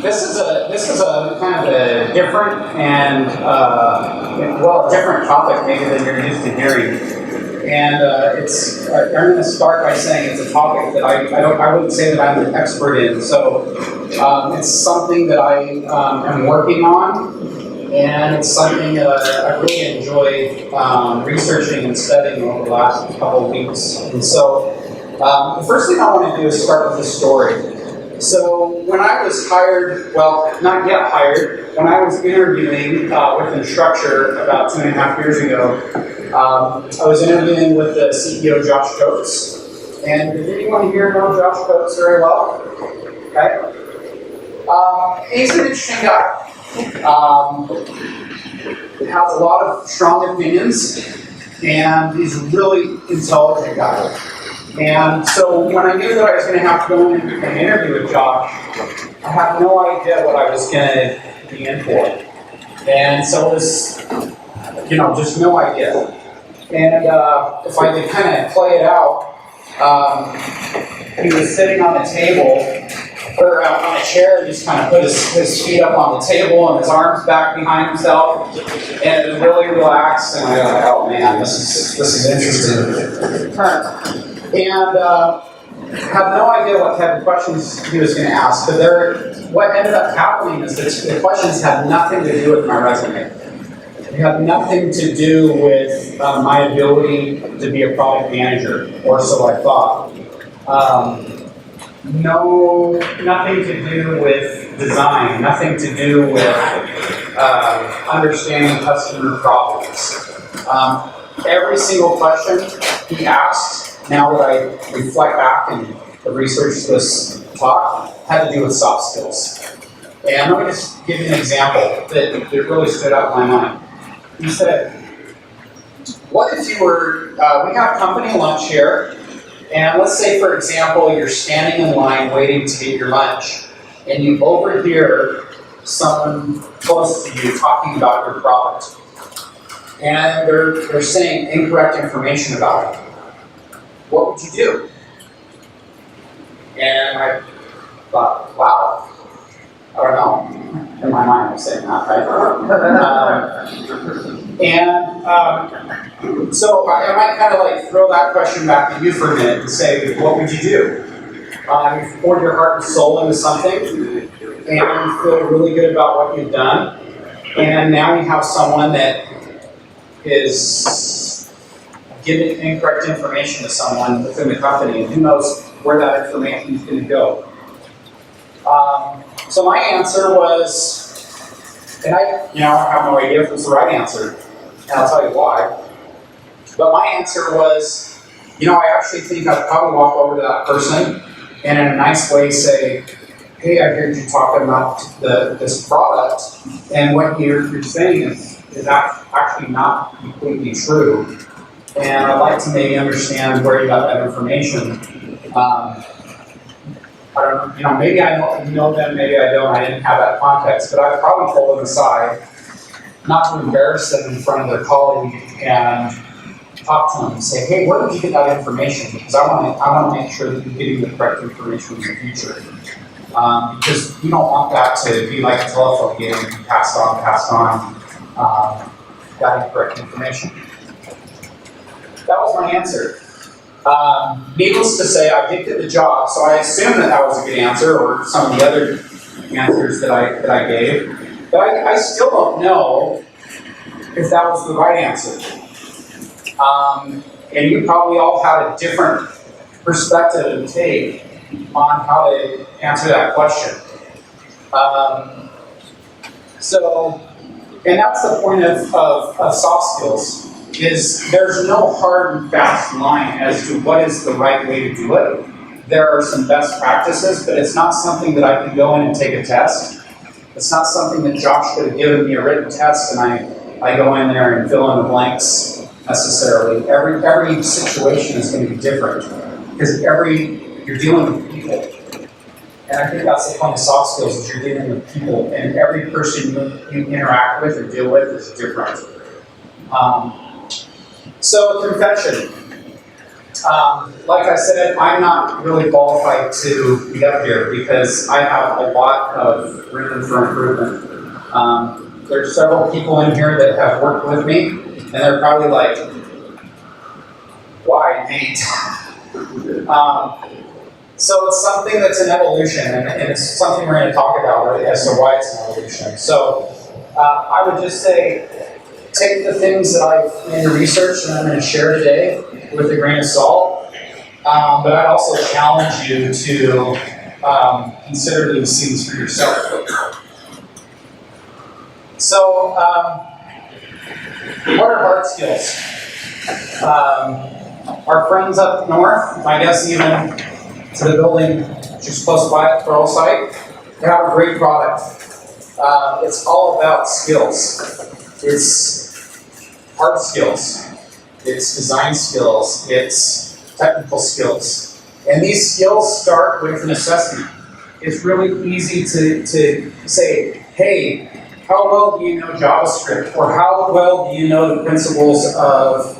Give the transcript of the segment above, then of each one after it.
this is a kind of a different and a different topic maybe than you're used to hearing. And I'm going to start by saying it's a topic that I wouldn't say that I'm an expert in. So it's something that I am working on, and it's something that I really enjoyed researching and studying over the last couple of weeks. And so the first thing I want to do is start with a story. So when I was hired, well, not yet hired, when I was interviewing with Instructure about 2.5 years ago, I was interviewing with the CEO, Josh Coates. And did anyone here know Josh Coates very well? Okay. He's an interesting guy. Has a lot of strong opinions, and he's a really intelligent guy. And so when I knew that I was going to have to go in and interview with Josh, I had no idea what I was going to be in for. And so it was, just no idea. And if I could kind of play it out, he was sitting on a table, or on a chair, just kind of put his feet up on the table and his arms back behind himself, and really relaxed. And I was like, oh man, this is interesting. And had no idea what type of questions he was going to ask. But what ended up happening is that the questions had nothing to do with my resume. It had nothing to do with my ability to be a product manager, or so I thought. Nothing to do with design, nothing to do with understanding customer problems. Every single question he asked, now that I reflect back and research this talk, had to do with soft skills. And let me just give you an example that really stood out in my mind. He said, what if you were, we have company lunch here, and let's say, for example, you're standing in line waiting to get your lunch, and you overhear someone close to you talking about your product. And they're saying incorrect information about it. What would you do? And I thought, wow, I don't know. In my mind, I'm saying that, right? So I might kind of throw that question back at you for a minute and say, what would you do? You've poured your heart and soul into something, and you feel really good about what you've done, and now you have someone that is giving incorrect information to someone within the company, and who knows where that information is going to go. So my answer was, and I have no idea if it's the right answer, and I'll tell you why. But my answer was, I actually think I'd probably walk over to that person and in a nice way say, hey, I heard you talking about this product, and what you're saying is actually not completely true. And I'd like to maybe understand where you got that information. I don't know, maybe I know them, maybe I don't. I didn't have that context, but I'd probably pull them aside, not to embarrass them in front of their colleague, and talk to them and say, hey, where did you get that information? Because I want to make sure that you're getting the correct information in the future. Because you don't want that to be like a telephone game, passed on, that incorrect information. That was my answer. Needless to say, I did get the job, so I assumed that was a good answer, or some of the other answers that I gave. But I still don't know if that was the right answer. And you probably all had a different perspective and take on how to answer that question. And that's the point of soft skills. Is there's no hard and fast line as to what is the right way to do it. There are some best practices, but it's not something that I can go in and take a test. It's not something that Josh could have given me a written test and I go in there and fill in the blanks necessarily. Every situation is going to be different because you're dealing with people. And I think that's the point of soft skills, is you're dealing with people, and every person you interact with or deal with is different. So confession. Like I said, I'm not really qualified to be up here because I have a lot of room for improvement. There's several people in here that have worked with me, and they're probably like, why Nate? So it's something that's an evolution, and it's something we're going to talk about as to why it's an evolution. So I would just say, take the things that I've made research and I'm going to share today with a grain of salt, but I'd also challenge you to consider these things for yourself. So, what are hard skills? Our friends up north, I guess even to the building just close by at Pearl site, they have a great product. It's all about skills. It's hard skills, it's design skills, it's technical skills. And these skills start with an assessment. It's really easy to say, hey, how well do you know JavaScript? Or how well do you know the principles of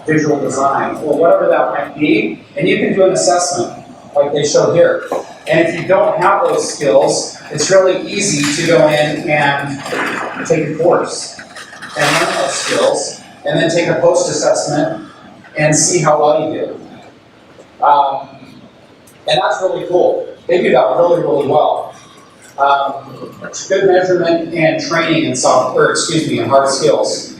visual design? Or whatever that might be. And you can do an assessment like they show here. And if you don't have those skills, it's really easy to go in and take a course and learn those skills, and then take a post-assessment and see how well you do. And that's really cool. They do that really, really well. It's good measurement and training in in hard skills.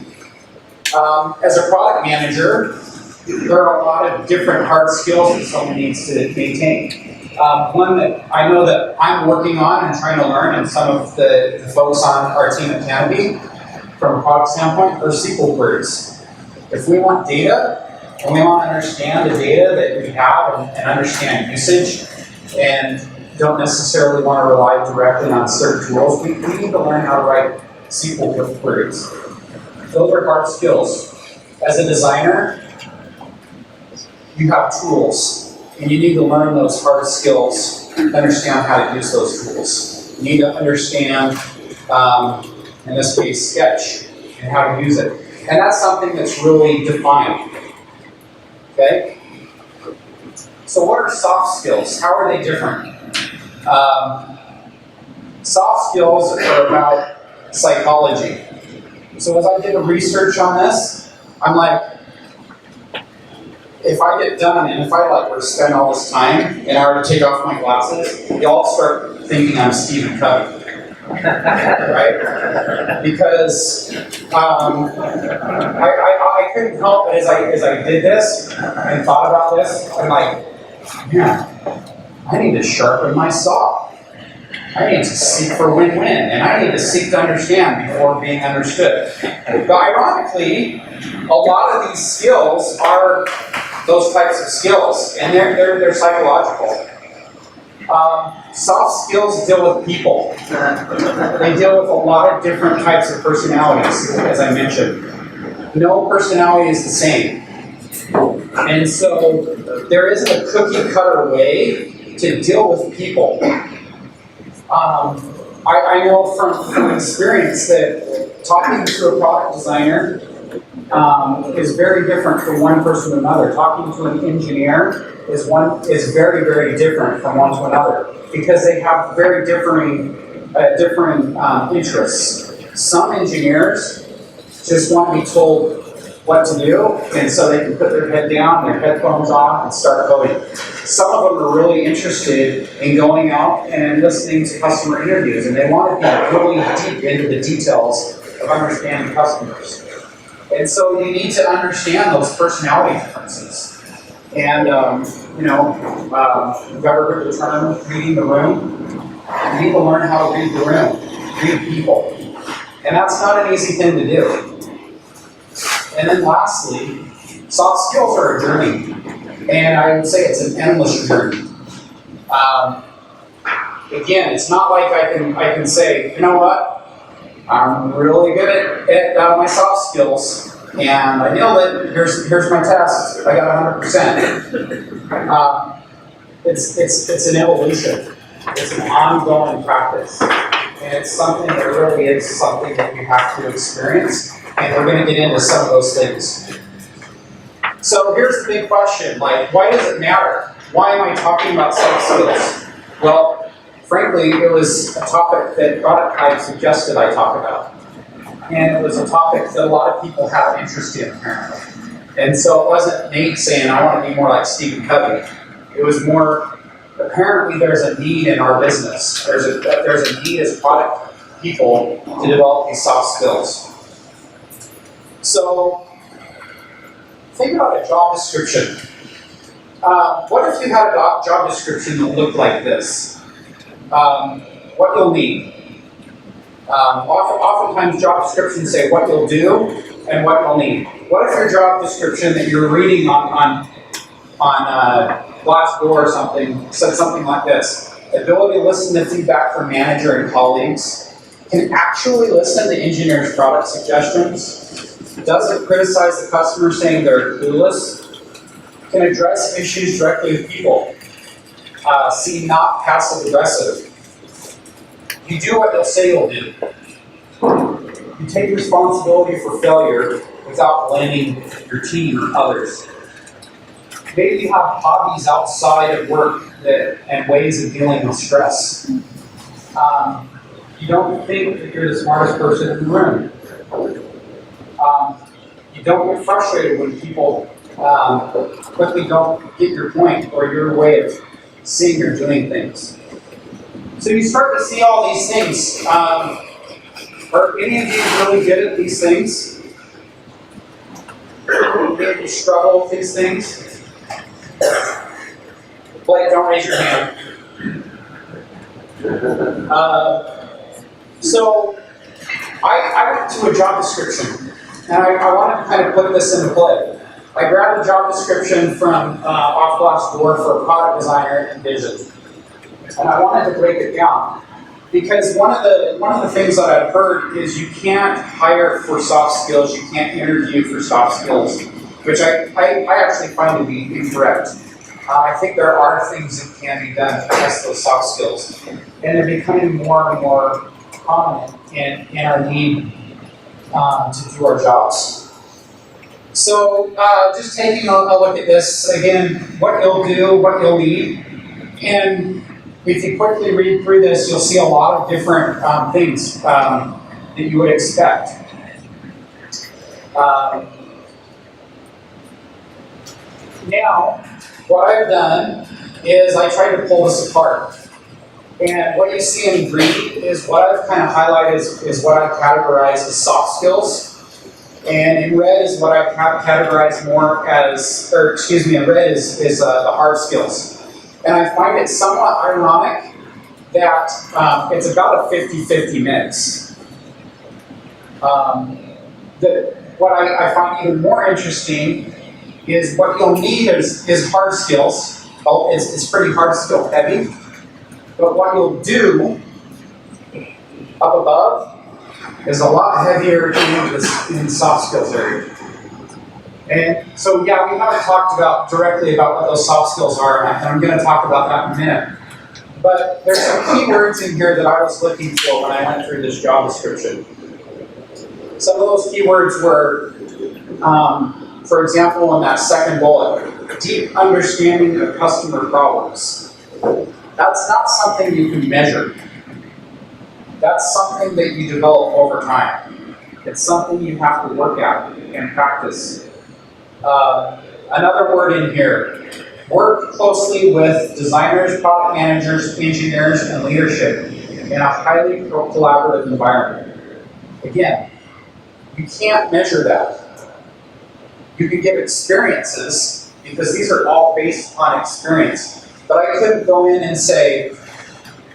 As a product manager, there are a lot of different hard skills that someone needs to maintain. One that I know that I'm working on and trying to learn, and some of the folks on our team at Canopy, from a product standpoint, are SQL queries. If we want data, and we want to understand the data that we have and understand usage, and don't necessarily want to rely directly on certain tools, we need to learn how to write SQL queries. Those are hard skills. As a designer, you have tools, and you need to learn those hard skills to understand how to use those tools. You need to understand, in this case, Sketch, and how to use it. And that's something that's really defined. Okay? So what are soft skills? How are they different? Soft skills are about psychology. So as I did a research on this, I'm like, if I get done and if I were to spend all this time and I were to take off my glasses, y'all start thinking I'm Stephen Covey. Right? Because I couldn't help it as I did this and thought about this. I'm like, man, I need to sharpen my saw. I need to seek for win-win, and I need to seek to understand before being understood. But ironically, a lot of these skills are those types of skills, and they're psychological. Soft skills deal with people. They deal with a lot of different types of personalities, as I mentioned. No personality is the same. And so there isn't a cookie cutter way to deal with people. I know from experience that talking to a product designer is very different from one person to another. Talking to an engineer is very, very different from one to another because they have very different interests. Some engineers just want to be told what to do, and so they can put their head down, their headphones on, and start coding. Some of them are really interested in going out and listening to customer interviews, and they want to be really deep into the details of understanding customers. And so you need to understand those personality differences. And, you've ever heard the term reading the room? You need to learn how to read the room, read people. And that's not an easy thing to do. And then lastly, soft skills are a journey. And I would say it's an endless journey. Again, it's not like I can say, you know what? I'm really good at my soft skills, and I nailed it. Here's my test. I got 100%. It's an evolution. It's an ongoing practice, and it's something that really is something that you have to experience. And we're going to get into some of those things. So here's the big question, like, why does it matter? Why am I talking about soft skills? Well, frankly, it was a topic that Hive suggested I talk about. And it was a topic that a lot of people have interest in, apparently. And so it wasn't Nate saying, I want to be more like Stephen Covey. It was more, apparently there's a need in our business. There's a need as product people to develop these soft skills. So, think about a job description. What if you had a job description that looked like this? What you'll need. Oftentimes job descriptions say what you'll do and what you'll need. What if your job description that you're reading on Glassdoor or something said something like this? Ability to listen to feedback from manager and colleagues. Can actually listen to engineers' product suggestions. Doesn't criticize the customer saying they're clueless. Can address issues directly with people. See, not passive aggressive. You do what they'll say you'll do. You take responsibility for failure without blaming your team or others. Maybe you have hobbies outside of work and ways of dealing with stress. You don't think that you're the smartest person in the room. You don't get frustrated when people quickly don't get your point or your way of seeing or doing things. So you start to see all these things. Are any of you really good at these things? Maybe you struggle with these things? Blake, don't raise your hand. So I went to a job description, and I wanted to kind of put this into play. I grabbed a job description from off Glassdoor for a product designer in Vision, and I wanted to break it down because one of the things that I've heard is you can't hire for soft skills, you can't interview for soft skills, which I actually find to be incorrect. I think there are things that can be done to test those soft skills, and they're becoming more and more prominent in our need to do our jobs. So just taking a look at this, again, what you'll do, what you'll need, and if you quickly read through this, you'll see a lot of different things that you would expect. Now, what I've done is I tried to pull this apart. And what you see in green is what I've kind of highlighted is what I've categorized as soft skills. And in red is what I've categorized more as, in red is the hard skills. And I find it somewhat ironic that it's about a 50-50 mix. What I find even more interesting is what you'll need is hard skills. Oh, it's pretty hard skill heavy. But what you'll do up above is a lot heavier in the soft skills area. And so, yeah, we haven't talked directly about what those soft skills are, and I'm going to talk about that in a minute. But there's some key words in here that I was looking for when I went through this job description. Some of those keywords were, for example, in that second bullet, deep understanding of customer problems. That's not something you can measure. That's something that you develop over time. It's something you have to work at and practice. Another word in here, work closely with designers, product managers, engineers, and leadership in a highly collaborative environment. Again, you can't measure that. You can give experiences, because these are all based on experience. But I couldn't go in and say,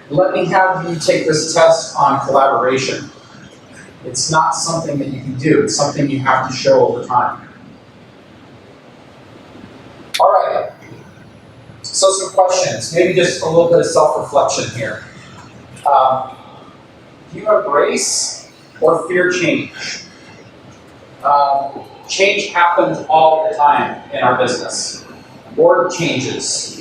let me have you take this test on collaboration. It's not something that you can do. It's something you have to show over time. All right. So some questions, maybe just a little bit of self-reflection here. Do you embrace or fear change? Change happens all the time in our business. Board changes,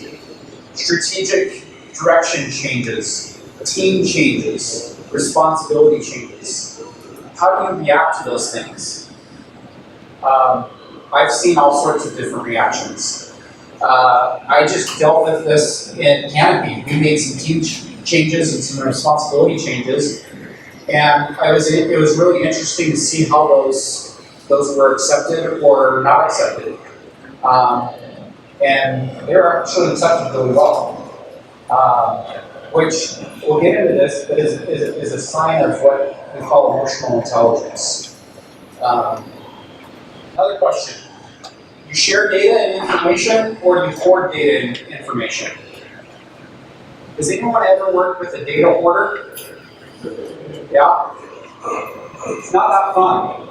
strategic direction changes, team changes, responsibility changes. How do you react to those things? I've seen all sorts of different reactions. I just dealt with this in Canopy. We made some team changes and some responsibility changes, and it was really interesting to see how those were accepted or not accepted. And they were actually accepted really well, which we'll get into this, but is a sign of what we call emotional intelligence. Another question. You share data and information, or do you hoard data and information? Does anyone ever work with a data hoarder? Yeah? It's not that fun.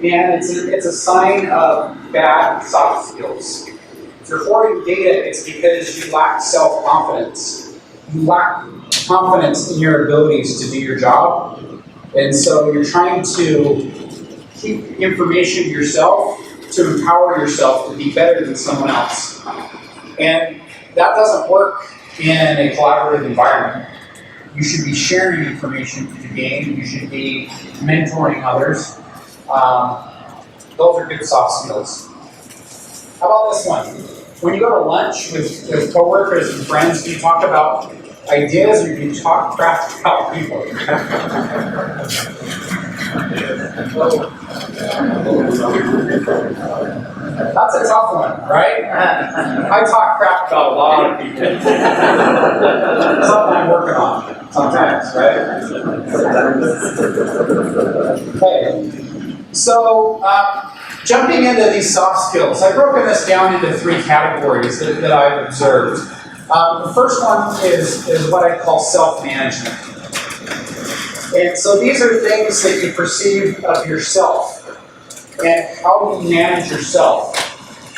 And it's a sign of bad soft skills. If you're hoarding data, it's because you lack self-confidence. You lack confidence in your abilities to do your job. And so you're trying to keep information yourself to empower yourself to be better than someone else. And that doesn't work in a collaborative environment. You should be sharing information to gain. You should be mentoring others. Those are good soft skills. How about this one? When you go to lunch with coworkers and friends, do you talk about ideas or do you talk crap about people? That's a tough one, right? I talk crap about a lot of people. Something I'm working on sometimes, right? Okay. So, jumping into these soft skills, I've broken this down into 3 categories that I've observed. The first one is what I call self-management. And so these are things that you perceive of yourself. And how do you manage yourself?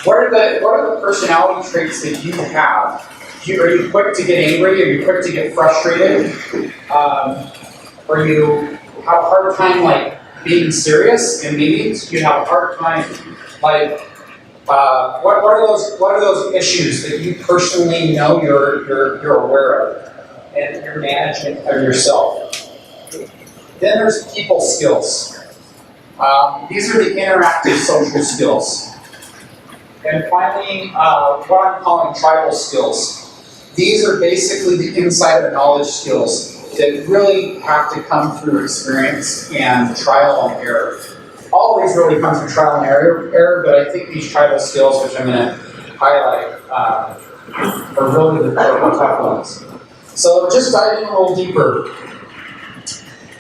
What are the personality traits that you have? Are you quick to get angry? Are you quick to get frustrated? Or you have a hard time being serious in meetings? You have a hard time what are those issues that you personally know you're aware of and your management of yourself? Then there's people skills. These are the interactive social skills. And finally, what I'm calling tribal skills. These are basically the insider knowledge skills that really have to come through experience and trial and error. All of these really come through trial and error, but I think these tribal skills, which I'm going to highlight, are really the tough ones. So just diving a little deeper.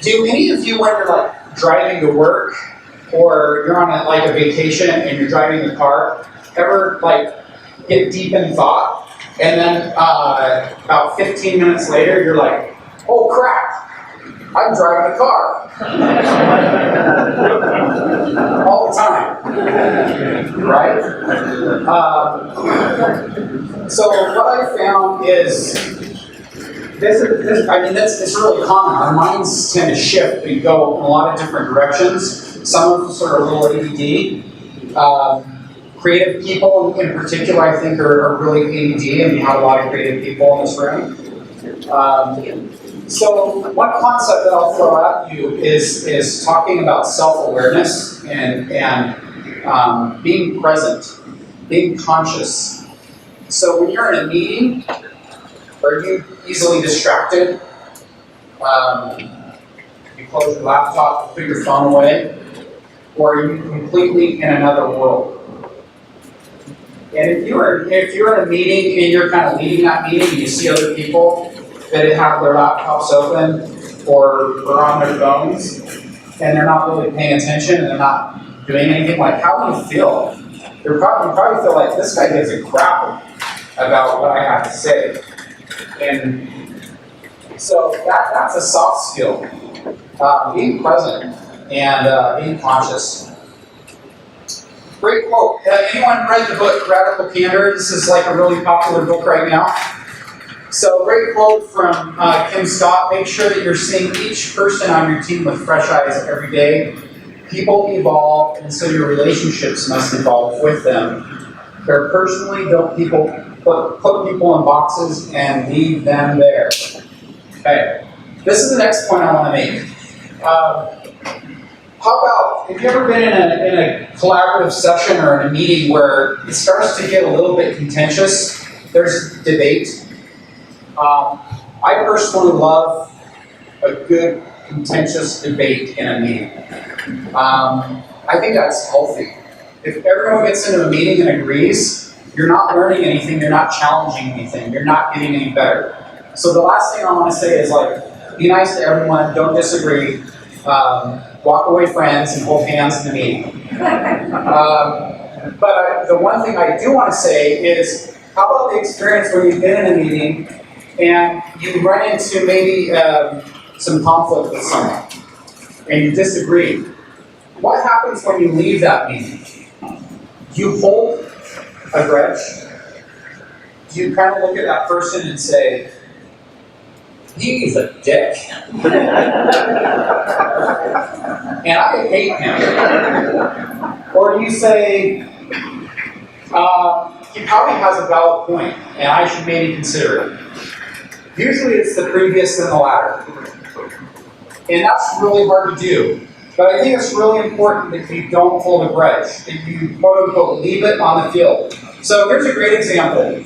Do any of you, when you're driving to work, or you're on a vacation and you're driving the car, ever get deep in thought, and then about 15 minutes later, you're like, oh crap, I'm driving a car. All the time, right? So what I found is, it's really common. Our minds tend to shift and go in a lot of different directions. Some of us are a little ADD. Creative people in particular, I think, are really ADD, and we have a lot of creative people in this room. So one concept that I'll throw at you is talking about self-awareness and being present, being conscious. So when you're in a meeting, are you easily distracted? You close your laptop, put your phone away, or are you completely in another world? And if you're in a meeting and you're kind of leading that meeting, and you see other people that have their laptops open or on their phones, and they're not really paying attention and they're not doing anything, how do you feel? You probably feel like this guy gives a crap about what I have to say. And so that's a soft skill, being present and being conscious. Great quote. Anyone read the book Radical Candor? This is a really popular book right now. So great quote from Kim Scott. Make sure that you're seeing each person on your team with fresh eyes every day. People evolve, and so your relationships must evolve with them. They're personally, don't put people in boxes and leave them there. Okay. This is the next point I want to make. How about have you ever been in a collaborative session or in a meeting where it starts to get a little bit contentious? There's debate. I personally love a good contentious debate in a meeting. I think that's healthy. If everyone gets into a meeting and agrees, you're not learning anything, you're not challenging anything, you're not getting any better. So the last thing I want to say is be nice to everyone, don't disagree, walk away friends and hold hands in the meeting. But the one thing I do want to say is, how about the experience where you've been in a meeting and you run into maybe some conflict with someone and you disagree? What happens when you leave that meeting? Do you hold a grudge? Do you kind of look at that person and say, he's a dick, and I hate him? Or do you say, he probably has a valid point, and I should maybe consider it? Usually it's the previous and the latter. And that's really hard to do. But I think it's really important that you don't hold a grudge, that you quote-unquote leave it on the field. So here's a great example.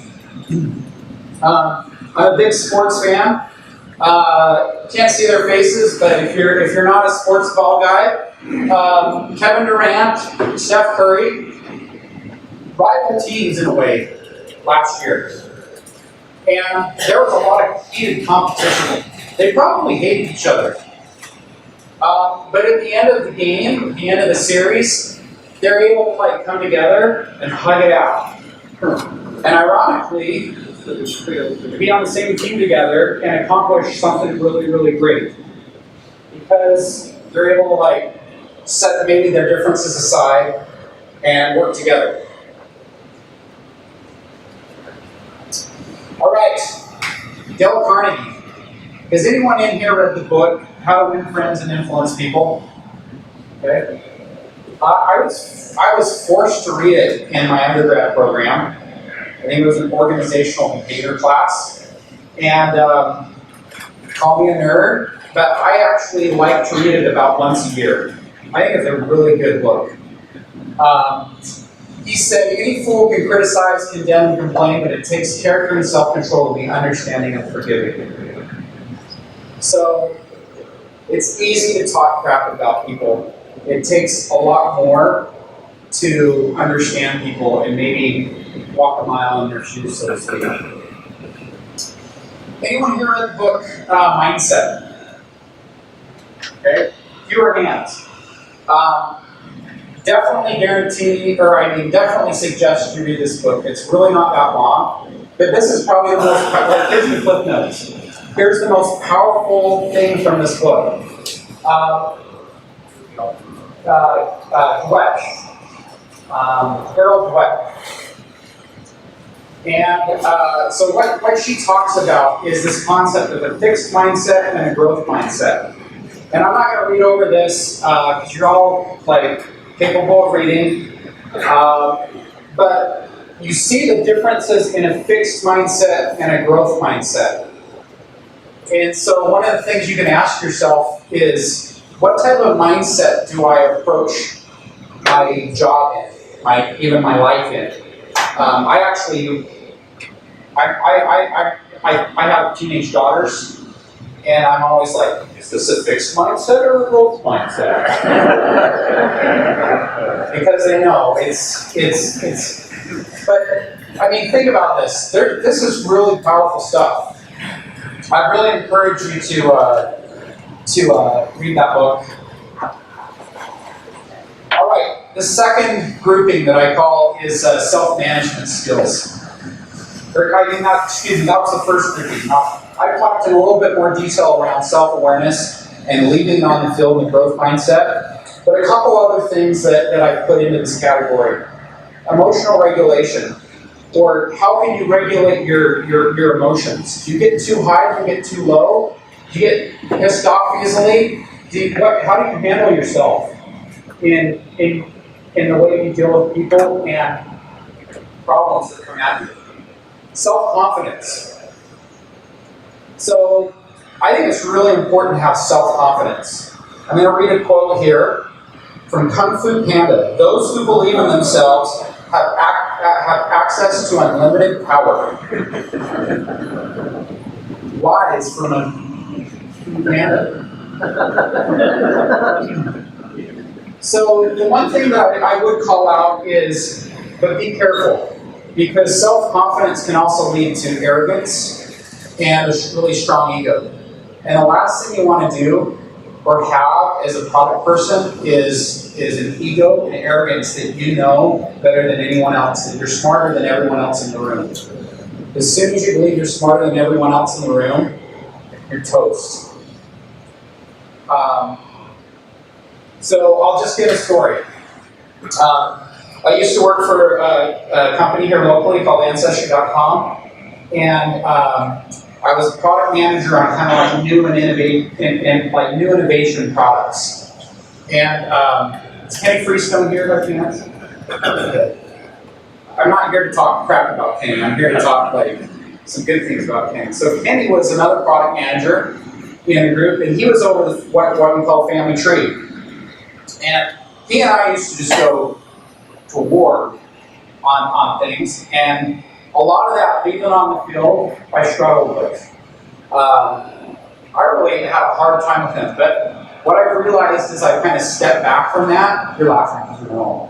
I'm a big sports fan. Can't see their faces, but if you're not a sports ball guy, Kevin Durant, Steph Curry, rival teams in a way last year. And there was a lot of heated competition. They probably hated each other. But at the end of the game, at the end of the series, they're able to come together and hug it out. And ironically, be on the same team together and accomplish something really, really great. Because they're able to set maybe their differences aside and work together. All right, Dale Carnegie. Has anyone in here read the book, How to Win Friends and Influence People? Okay. I was forced to read it in my undergrad program. I think it was an organizational behavior class. And call me a nerd, but I actually like to read it about once a year. I think it's a really good book. He said, any fool can criticize, condemn, and complain, but it takes character and self-control to be understanding and forgiving. So, it's easy to talk crap about people. It takes a lot more to understand people and maybe walk a mile in their shoes, so to speak. Anyone here read the book Mindset? Okay, fewer hands. Definitely definitely suggest you read this book. It's really not that long, but this is probably the most, here's the clip notes. Here's the most powerful thing from this book. Dweck. Harold Dweck. And so what she talks about is this concept of a fixed mindset and a growth mindset. And I'm not going to read over this because you're all capable of reading. But you see the differences in a fixed mindset and a growth mindset. And so one of the things you can ask yourself is, what type of mindset do I approach my job in, even my life in? I have teenage daughters, and I'm always like, is this a fixed mindset or a growth mindset? Because they know it's. But I mean, think about this. This is really powerful stuff. I really encourage you to read that book. All right, the second grouping that I call is self-management skills. That was the first grouping. Now, I've talked in a little bit more detail around self-awareness and leading on the field and growth mindset, but a couple other things that I've put into this category. Emotional regulation, or how can you regulate your emotions? Do you get too high, do you get too low? Do you get pissed off easily? How do you handle yourself in the way you deal with people and problems that come at you? Self-confidence. So I think it's really important to have self-confidence. I'm going to read a quote here from Kung Fu Panda, those who believe in themselves have access to unlimited power. Wise from a Panda. So the one thing that I would call out is, but be careful, because self-confidence can also lead to arrogance and a really strong ego. And the last thing you want to do or have as a product person is an ego and arrogance that you know better than anyone else, that you're smarter than everyone else in the room. As soon as you believe you're smarter than everyone else in the room, you're toast. So I'll just give a story. I used to work for a company here locally called Ancestry.com, and I was a product manager on kind of like new and new innovation products. And is Kenny Freestone here by chance? I'm not here to talk crap about Kenny. I'm here to talk like some good things about Kenny. So Kenny was another product manager in the group, and he was over what we call family tree. And he and I used to just go to war on things, and a lot of that being on the field I struggled with. I really had a hard time with him, but what I realized is I kind of stepped back from that. You're laughing because you know.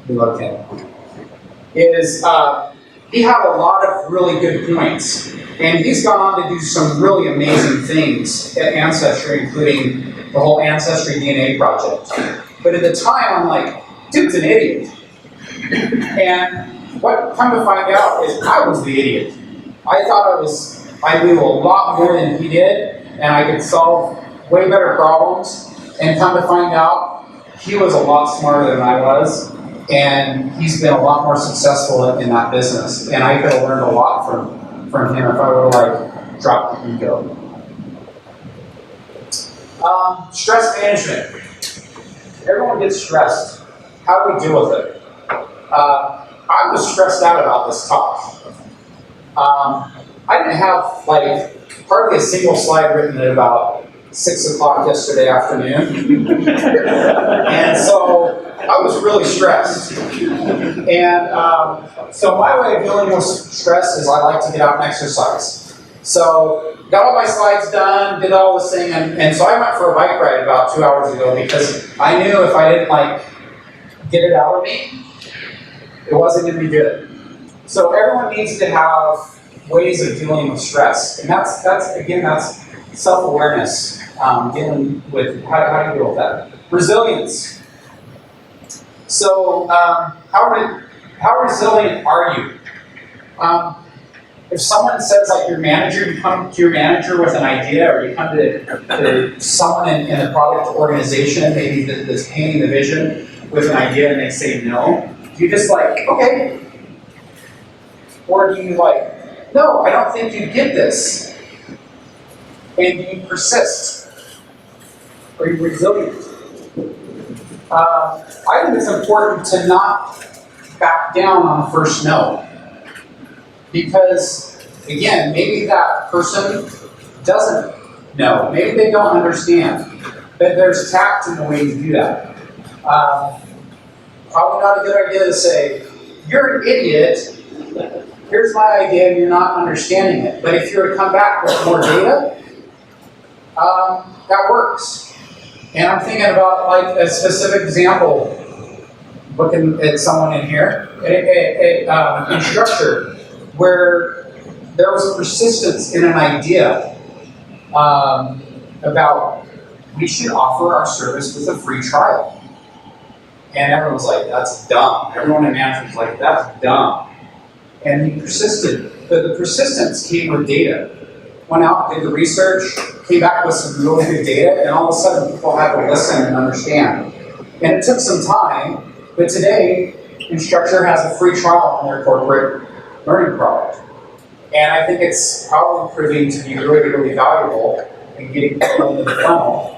We love him. He had a lot of really good points, and he's gone on to do some really amazing things at Ancestry, including the whole Ancestry DNA project. But at the time, I'm like, dude's an idiot. And what come to find out is I was the idiot. I thought I knew a lot more than he did, and I could solve way better problems. And come to find out, he was a lot smarter than I was, and he's been a lot more successful in that business. And I could have learned a lot from him if I would have dropped the ego. Stress management. Everyone gets stressed. How do we deal with it? I was stressed out about this talk. I didn't have hardly a single slide written at about 6 o'clock yesterday afternoon. And so I was really stressed. And so my way of dealing with stress is I like to get out and exercise. So got all my slides done, did all this thing, and so I went for a bike ride about 2 hours ago because I knew if I didn't get it out of me, it wasn't going to be good. So everyone needs to have ways of dealing with stress, and that's self-awareness, dealing with how do you deal with that. Resilience. So how resilient are you? If someone says your manager, you come to your manager with an idea, or you come to someone in the product organization, maybe that's painting the vision with an idea, and they say no, you just okay. Or do you no, I don't think you get this. And you persist. Are you resilient? I think it's important to not back down on the first no. Because, again, maybe that person doesn't know. Maybe they don't understand. But there's tact in the way you do that. Probably not a good idea to say, you're an idiot, here's my idea, and you're not understanding it. But if you were to come back with more data, that works. And I'm thinking about a specific example, looking at someone in here, in structure, where there was persistence in an idea about we should offer our service with a free trial. And everyone was like, that's dumb. Everyone in management was like, that's dumb. And he persisted. But the persistence came with data. Went out, did the research, came back with some really good data, and all of a sudden people had to listen and understand. And it took some time, but today, Instructure has a free trial on their corporate learning product. And I think it's probably proving to be really, really valuable in getting people into the funnel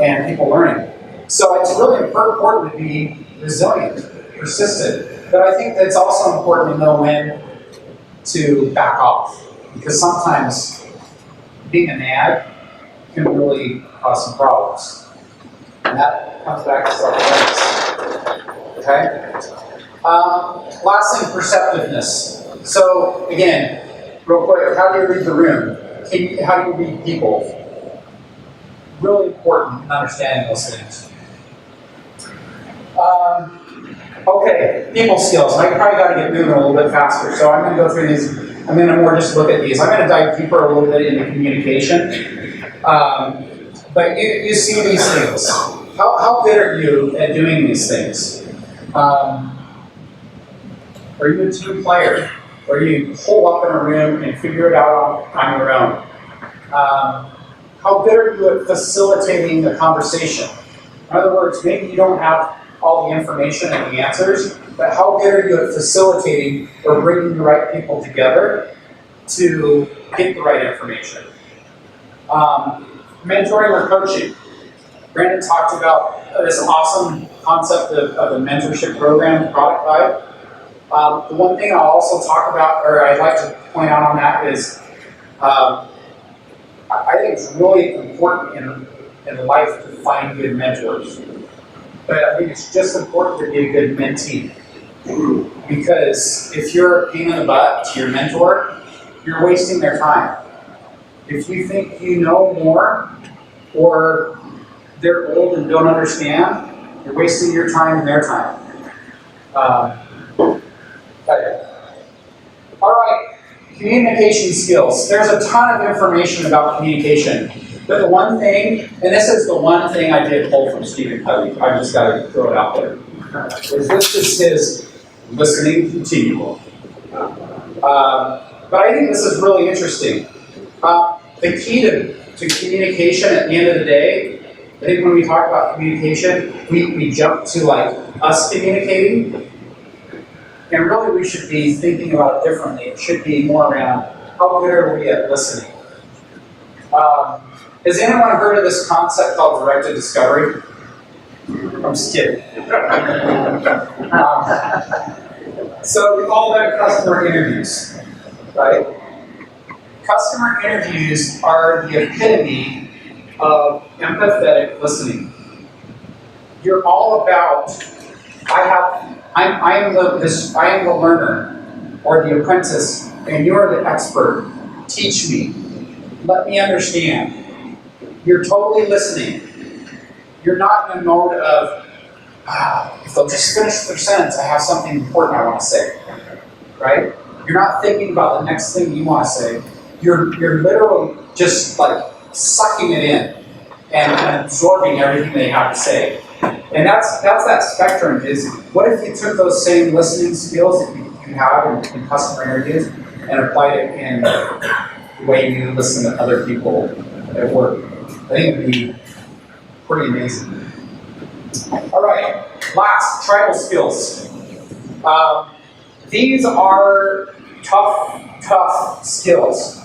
and people learning. So it's really important to be resilient, persistent. But I think that it's also important to know when to back off. Because sometimes being a nag can really cause some problems. And that comes back to self-awareness. Okay? Last thing, perceptiveness. So, again, real quick, how do you read the room? How do you read people? Really important in understanding those things. Okay, people skills. I probably got to get moving a little bit faster, so I'm going to go through these. I'm going to more just look at these. I'm going to dive deeper a little bit into communication. But you see these things. How good are you at doing these things? Are you a team player? Or you pull up in a room and figure it out on your own? How good are you at facilitating the conversation? In other words, maybe you don't have all the information and the answers, but how good are you at facilitating or bringing the right people together to get the right information? Mentoring or coaching. Brandon talked about this awesome concept of a mentorship program, Product Hive. The one thing I'll also talk about, or I'd like to point out on that is, I think it's really important in life to find good mentors. But I think it's just important to be a good mentee. Because if you're a pain in the butt to your mentor, you're wasting their time. If you think you know more, or they're old and don't understand, you're wasting your time and their time. Okay. All right, communication skills. There's a ton of information about communication. But the one thing, and this is the one thing I did pull from Stephen Covey, I just got to throw it out there, is this just his listening continuum. But I think this is really interesting. The key to communication at the end of the day, I think when we talk about communication, we jump to like us communicating. And really we should be thinking about it differently. It should be more around how good are we at listening. Has anyone heard of this concept called directed discovery? I'm just kidding. So we call them customer interviews, right? Customer interviews are the epitome of empathetic listening. You're all about, I am the learner or the apprentice, and you're the expert. Teach me. Let me understand. You're totally listening. You're not in a mode of, if they'll just finish their sentence, I have something important I want to say. Right? You're not thinking about the next thing you want to say. You're literally just like sucking it in and absorbing everything they have to say. And that's that spectrum is, what if you took those same listening skills that you have in customer interviews and applied it in the way you listen to other people at work? I think it would be pretty amazing. All right, last, tribal skills. These are tough skills.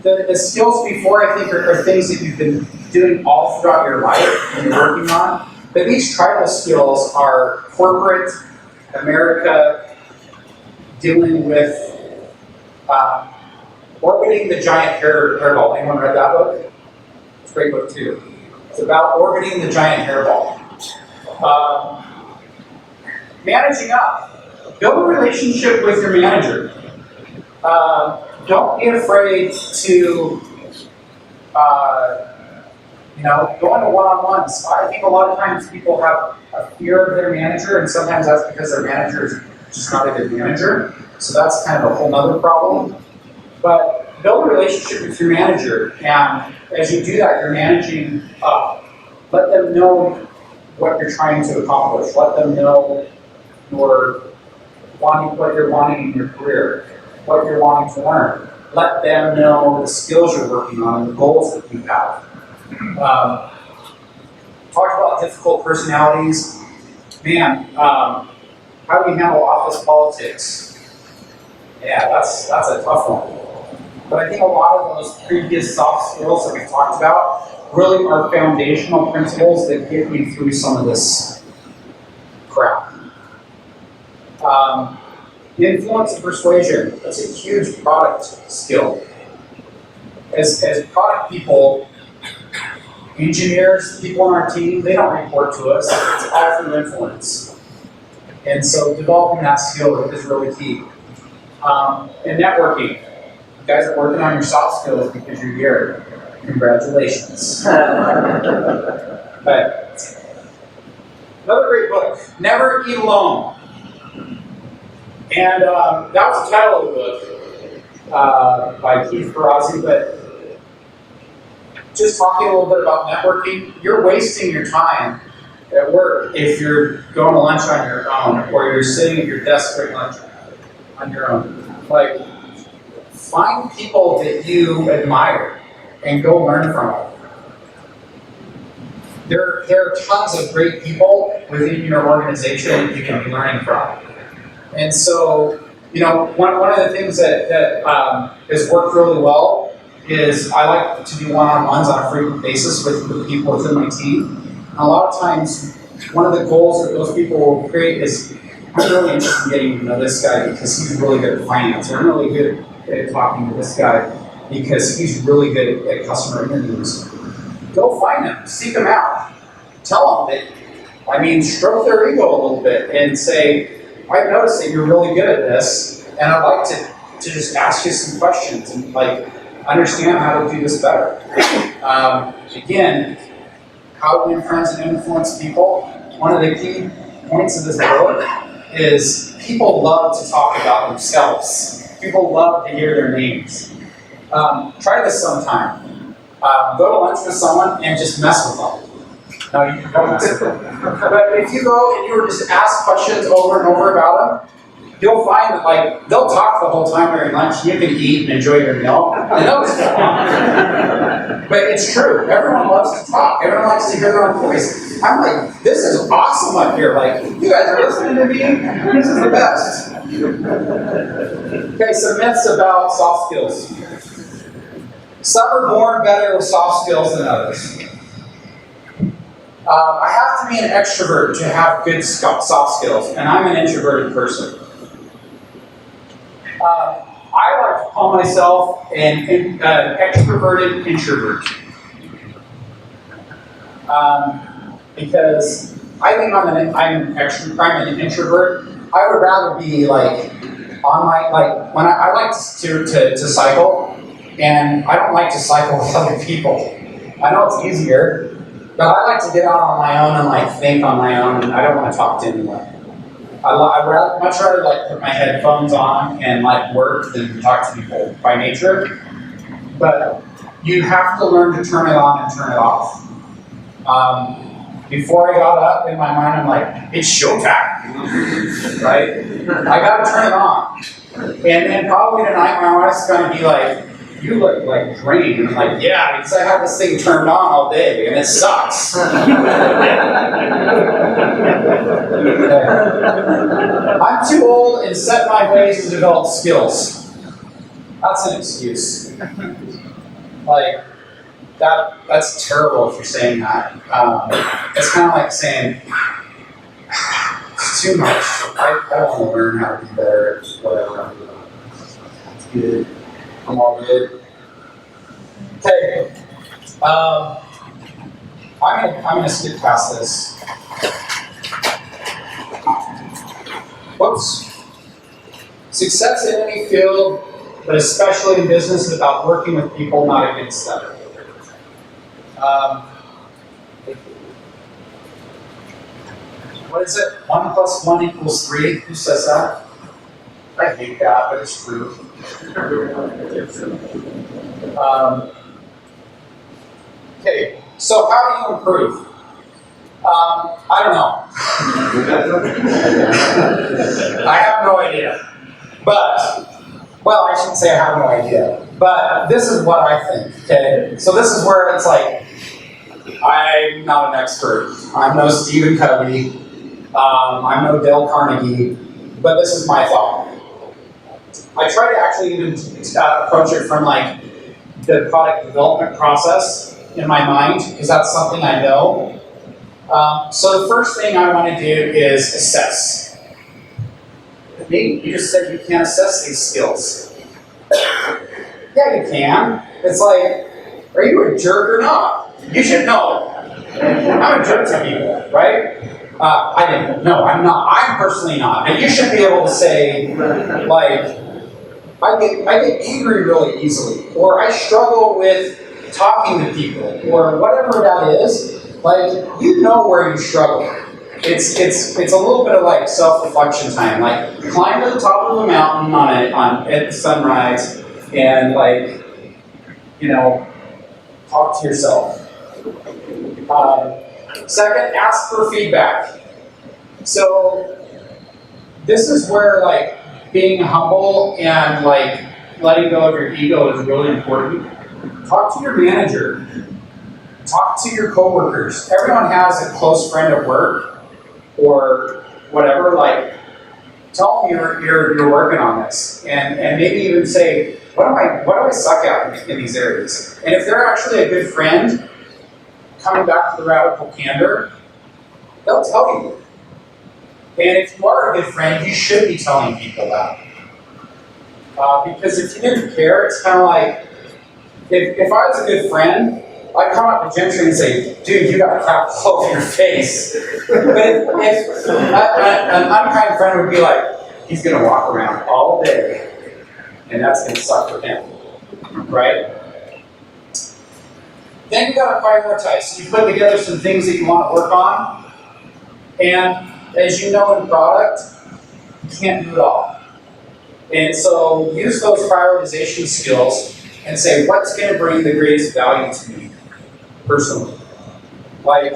The skills before, I think, are things that you've been doing all throughout your life and you're working on. But these tribal skills are corporate America dealing with orbiting the giant hairball. Anyone read that book? It's a great book too. It's about orbiting the giant hairball. Managing up. Build a relationship with your manager. Don't be afraid to go into one-on-ones. I think a lot of times people have a fear of their manager, and sometimes that's because their manager is just not a good manager. So that's kind of a whole other problem. But build a relationship with your manager, and as you do that, you're managing up. Let them know what you're trying to accomplish. Let them know what you're wanting in your career, what you're wanting to learn. Let them know the skills you're working on and the goals that you have. Talked about difficult personalities. Man, how do you handle office politics? Yeah, that's a tough one. But I think a lot of those previous soft skills that we've talked about really are foundational principles that get you through some of this crap. Influence and persuasion, that's a huge product skill. As product people, engineers, people on our team, they don't report to us. It's all through influence. And so developing that skill is really key. And networking. You guys are working on your soft skills because you're here. Congratulations. But another great book, Never Eat Alone. And that was the title of the book by Keith Ferrazzi, but just talking a little bit about networking, you're wasting your time at work if you're going to lunch on your own or you're sitting at your desk during lunch on your own. Like, find people that you admire and go learn from them. There are tons of great people within your organization you can be learning from. And so, one of the things that has worked really well is I like to do one-on-ones on a frequent basis with people within my team. And a lot of times, one of the goals that those people will create is, I'm really interested in getting to know this guy because he's really good at finance, or I'm really good at talking to this guy because he's really good at customer interviews. Go find them, seek them out. Tell them that, stroke their ego a little bit and say, I've noticed that you're really good at this, and I'd like to just ask you some questions and understand how to do this better. Again, how to win friends and influence people. One of the key points of this book is people love to talk about themselves. People love to hear their names. Try this sometime. Go to lunch with someone and just mess with them. No, you don't mess with them. But if you go and you were just ask questions over and over about them, you'll find that they'll talk the whole time during lunch. You can eat and enjoy your meal, and they'll just talk. But it's true. Everyone loves to talk. Everyone likes to hear their own voice. I'm like, this is awesome up here. You guys are listening to me. This is the best. Okay, some myths about soft skills. Some are born better with soft skills than others. I have to be an extrovert to have good soft skills, and I'm an introverted person. I like to call myself an extroverted introvert. Because I think I'm an introvert. I would rather be on my when I like to cycle, and I don't like to cycle with other people. I know it's easier, but I like to get out on my own and think on my own, and I don't want to talk to anyone. I'd much rather put my headphones on and work than talk to people by nature. But you have to learn to turn it on and turn it off. Before I got up in my mind, I'm like, it's showtime, right? I got to turn it on. And then probably tonight my wife's going to be like, you look drained. And I'm yeah, because I have this thing turned on all day, and it sucks. I'm too old and set in my ways to develop skills. That's an excuse. That's terrible if you're saying that. It's kind of like saying, it's too much. I want to learn how to be better at whatever. It's good. I'm all good. Okay. I'm gonna skip past this. Whoops. Success in any field, but especially in business, is about working with people, not against them. What is it? 1 + 1 = 3. Who says that? I hate that, but it's true. Okay, so how do you improve? I don't know. I have no idea. I shouldn't say I have no idea. But this is what I think, okay? So this is where it's I'm not an expert. I'm no Stephen Covey. I'm no Dale Carnegie. But this is my thought. I try to actually even approach it from the product development process in my mind, because that's something I know. So the first thing I want to do is assess. You just said you can't assess these skills. Yeah, you can. It's are you a jerk or not? You should know. I'm a jerk to people, right? I didn't. No, I'm not. I'm personally not. And you should be able to say, like, I get angry really easily, or I struggle with talking to people, or whatever that is. Like, you know where you struggle. It's a little bit of like self-reflection time. Like, climb to the top of the mountain at sunrise, and like, talk to yourself. Second, ask for feedback. So this is where like being humble and like letting go of your ego is really important. Talk to your manager. Talk to your coworkers. Everyone has a close friend at work or whatever. Like, tell them you're working on this, and maybe even say, what do I suck at in these areas? And if they're actually a good friend, coming back to the radical candor, they'll tell you. And if you are a good friend, you should be telling people that. Because if you didn't care, it's kind of like, if I was a good friend, I'd come up to Gentry and say, dude, you got crap all over your face. But if an unkind friend would be like, he's going to walk around all day, and that's going to suck for him, right? Then you got to prioritize. So you put together some things that you want to work on, and as you know in product, you can't do it all. And so use those prioritization skills and say, what's going to bring the greatest value to me personally? Like,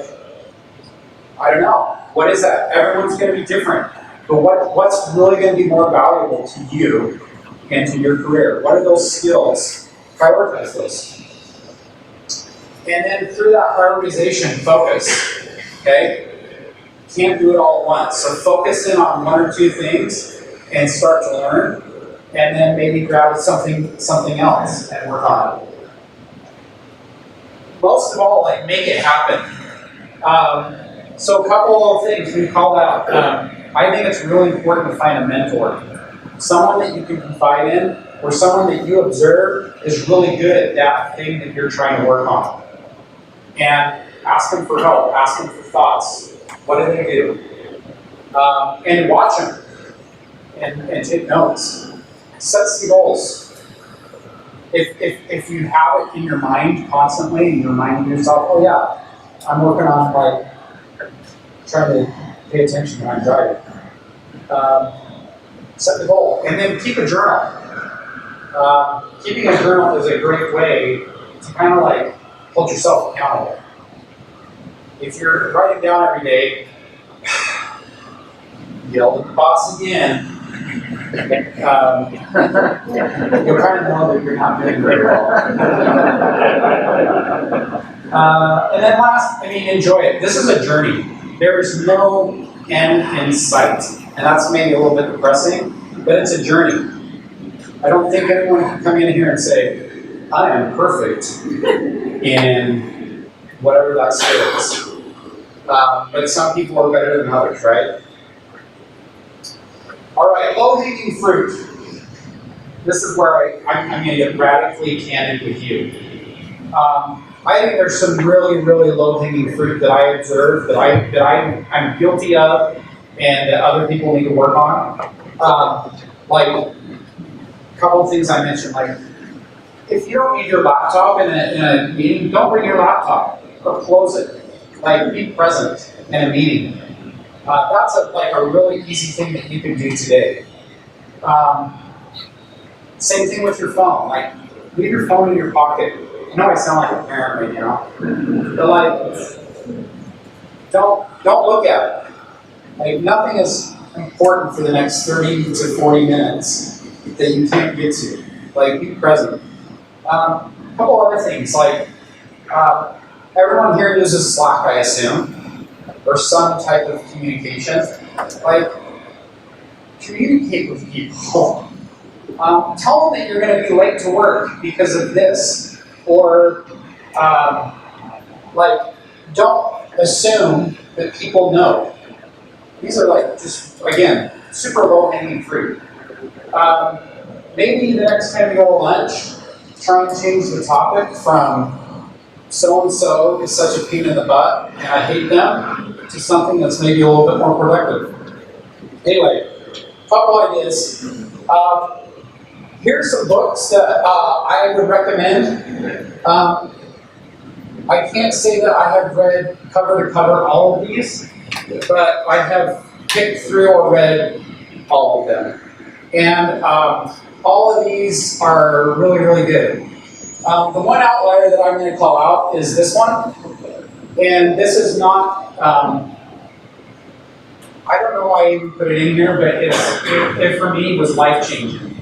I don't know. What is that? Everyone's going to be different. But what's really going to be more valuable to you and to your career? What are those skills? Prioritize those. And then through that prioritization, focus. Okay? Can't do it all at once. So focus in on one or two things and start to learn. And then maybe grab something else and work on it. Most of all, like, make it happen. So a couple of things we called out. I think it's really important to find a mentor. Someone that you can confide in, or someone that you observe is really good at that thing that you're trying to work on. And ask them for help, ask them for thoughts. What do they do? And watch them. And take notes. Set some goals. If you have it in your mind constantly, and you're reminding yourself, oh yeah, I'm working on like trying to pay attention when I'm driving. Set the goal, and then keep a journal. Keeping a journal is a great way to kind of like hold yourself accountable. If you're writing down every day, yell at the boss again, you'll kind of know that you're not doing very well. And then last, enjoy it. This is a journey. There is no end in sight. And that's maybe a little bit depressing, but it's a journey. I don't think anyone can come in here and say, I am perfect in whatever that skill is. But some people are better than others, right? All right, low-hanging fruit. This is where I'm going to get radically candid with you. I think there's some really, really low-hanging fruit that I observe that I'm guilty of and that other people need to work on. Like a couple of things I mentioned, like if you don't need your laptop in a meeting, don't bring your laptop or close it. Like, be present in a meeting. That's a really easy thing that you can do today. Same thing with your phone. Like, leave your phone in your pocket. I know I sound like a parent right now, but like, don't look at it. Like, nothing is important for the next 30 to 40 minutes that you can't get to. Like, be present. A couple other things, like everyone here uses Slack, I assume, or some type of communication. Like, communicate with people. Tell them that you're going to be late to work because of this, or don't assume that people know. These are just, again, super low-hanging fruit. Maybe the next time you go to lunch, try and change the topic from so-and-so is such a pain in the butt and I hate them, to something that's maybe a little bit more productive. Anyway, couple ideas. Here's some books that I would recommend. I can't say that I have read cover to cover all of these, but I have picked through or read all of them. And all of these are really, really good. The one outlier that I'm going to call out is this one. And this is not, I don't know why I even put it in here, but it for me was life-changing.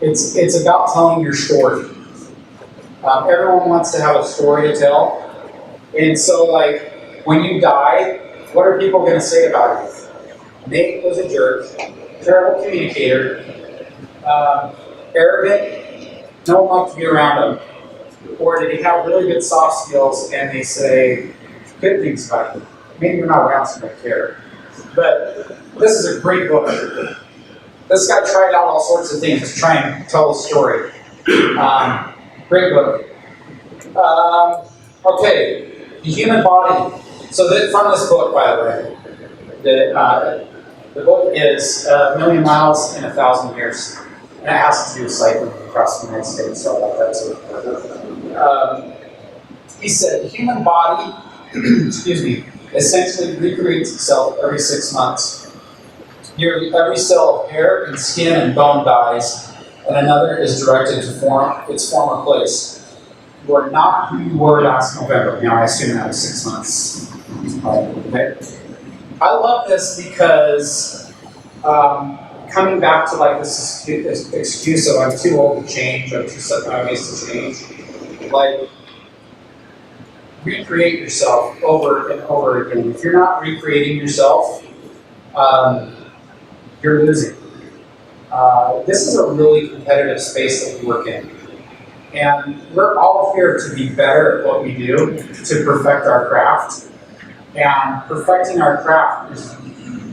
It's about telling your story. Everyone wants to have a story to tell. And so, like, when you die, what are people going to say about you? Nate was a jerk, terrible communicator, arrogant, no one liked to be around him. Or did he have really good soft skills and they say good things about you? Maybe you're not around, so you don't care. But this is a great book. This guy tried out all sorts of things to try and tell a story. Great book. Okay, the human body. So from this book, by the way, the book is 1,000,000 miles in 1,000 years. And it has to do with cycling across the United States, so I like that too. He said, the human body, excuse me, essentially recreates itself every 6 months. Nearly every cell of hair and skin and bone dies, and another is directed to its former place. You are not who you were last November. Now, I assume that was 6 months. Okay. I love this because coming back to like this excuse of I'm too old to change, I'm too obvious to change. Like, recreate yourself over and over again. If you're not recreating yourself, you're losing. This is a really competitive space that we work in. And we're all here to be better at what we do, to perfect our craft. And perfecting our craft